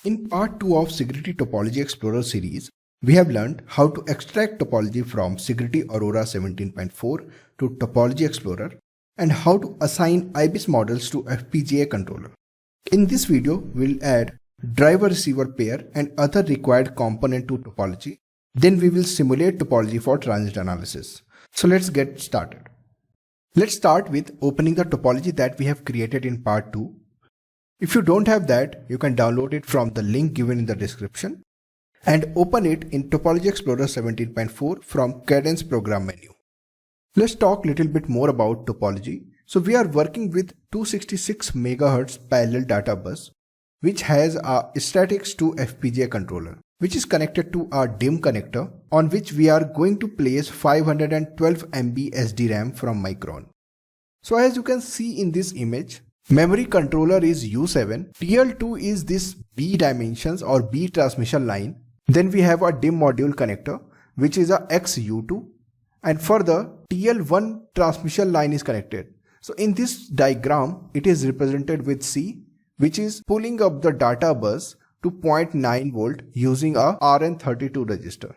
In part 2 of Sigrity Topology Explorer series, we have learned how to extract topology from Sigrity Aurora 17.4 to Topology Explorer and how to assign IBIS models to FPGA controller. In this video, we'll add driver-receiver pair and other required component to topology. Then we will simulate topology for transient analysis. So let's get started. Let's start with opening the topology that we have created in part 2. If you don't have that, you can download it from the link given in the description and open it in Topology Explorer 17.4 from Cadence program menu. Let's talk a little bit more about topology. So we are working with 266 MHz parallel data bus, which has a statics to FPGA controller, which is connected to our DIMM connector, on which we are going to place 512 MB SDRAM from Micron. So as you can see in this image, memory controller is U7, TL2 is this B dimensions or B transmission line. Then we have a DIMM module connector, which is a XU2, and further TL1 transmission line is connected. So in this diagram, it is represented with C, which is pulling up the data bus to 0.9 volt using a RN32 register.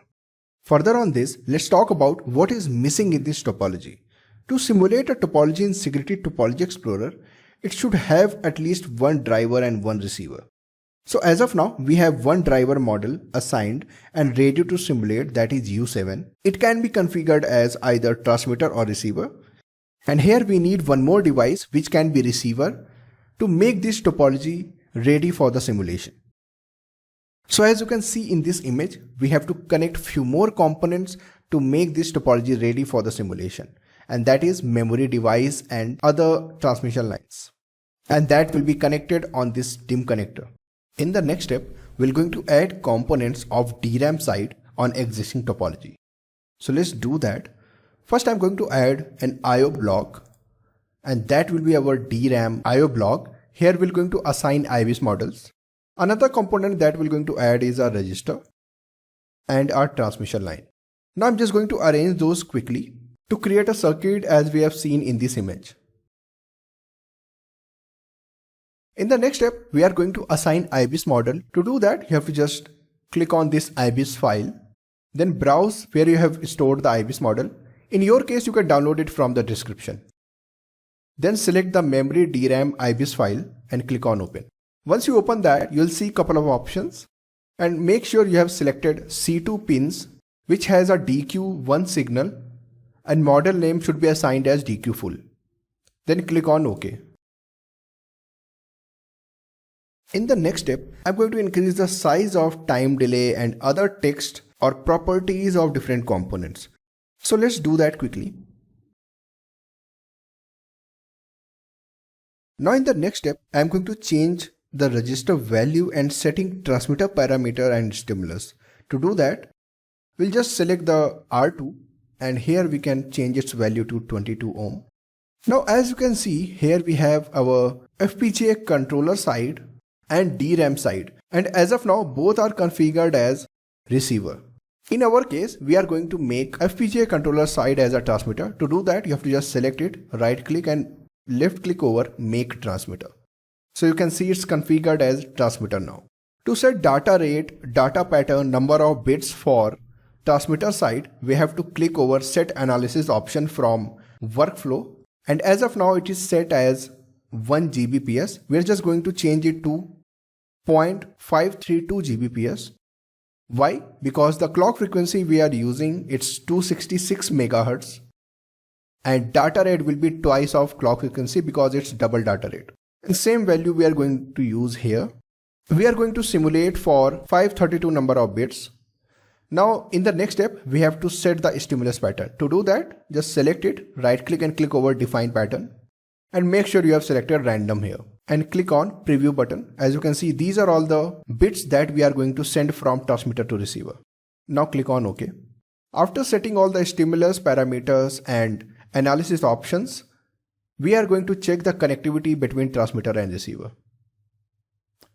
Further on this, let's talk about what is missing in this topology. To simulate a topology in Sigrity Topology Explorer, it should have at least one driver and one receiver. So as of now, we have one driver model assigned and ready to simulate, that is U7. It can be configured as either transmitter or receiver. And here we need one more device which can be receiver to make this topology ready for the simulation. So as you can see in this image, we have to connect few more components to make this topology ready for the simulation. And that is memory device and other transmission lines. And that will be connected on this DIMM connector. In the next step, we're going to add components of DRAM side on existing topology. So let's do that. First, I'm going to add an IO block, and that will be our DRAM IO block. Here we're going to assign IBIS models. Another component that we're going to add is our register and our transmission line. Now I'm just going to arrange those quickly to create a circuit as we have seen in this image. In the next step, we are going to assign IBIS model. To do that, you have to just click on this IBIS file, then browse where you have stored the IBIS model. In your case, you can download it from the description. Then select the memory DRAM IBIS file and click on open. Once you open that, you'll see a couple of options, and make sure you have selected C2 pins, which has a DQ1 signal, and model name should be assigned as DQ full. Then click on OK. In the next step, I'm going to increase the size of time delay and other text or properties of different components. So let's do that quickly. Now in the next step, I'm going to change the register value and setting transmitter parameter and stimulus. To do that, we'll just select the R2, and here we can change its value to 22 ohm. Now as you can see, here we have our FPGA controller side and DRAM side, and as of now both are configured as receiver. In our case, we are going to make FPGA controller side as a transmitter. To do that, you have to just select it, right click and left click over make transmitter. So you can see it's configured as transmitter now. To set data rate, data pattern, number of bits for transmitter side, we have to click over set analysis option from workflow, and as of now it is set as 1 Gbps. We're just going to change it to 0.532 Gbps. Why? Because the clock frequency we are using, it's 266 MHz, and data rate will be twice of clock frequency because it's double data rate. And same value we are going to use here. We are going to simulate for 532 number of bits. Now in the next step, we have to set the stimulus pattern. To do that, just select it, right click and click over define pattern, and make sure you have selected random here and click on preview button. As you can see, these are all the bits that we are going to send from transmitter to receiver. Now click on OK. After setting all the stimulus parameters and analysis options, we are going to check the connectivity between transmitter and receiver.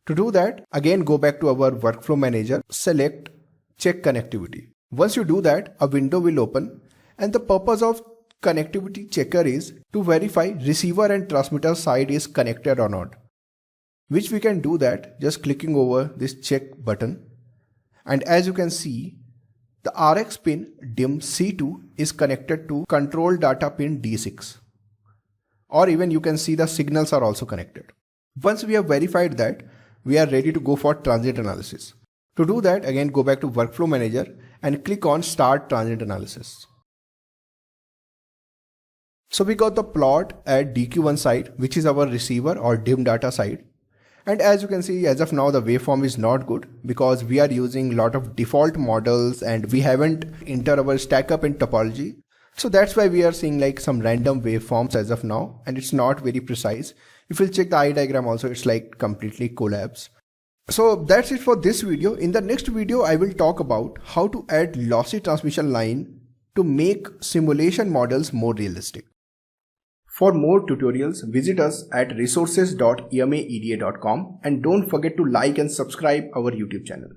To do that, again go back to our workflow manager, select check connectivity. Once you do that, a window will open, and the purpose of connectivity checker is to verify receiver and transmitter side is connected or not. which we can do that just clicking over this check button. And as you can see, the RX pin DIMM C2 is connected to control data pin D6. Or even you can see the signals are also connected. Once we have verified that, we are ready to go for transient analysis. To do that, again go back to Workflow Manager and click on Start Transient Analysis. So we got the plot at DQ1 side, which is our receiver or DIMM data side. And as you can see, as of now, the waveform is not good because we are using a lot of default models and we haven't entered our stack up in topology. So that's why we are seeing like some random waveforms as of now, and it's not very precise. If you check the eye diagram also, it's like completely collapsed. So that's it for this video. In the next video, I will talk about how to add lossy transmission line to make simulation models more realistic. For more tutorials, visit us at resources.emaeda.com and don't forget to like and subscribe our YouTube channel.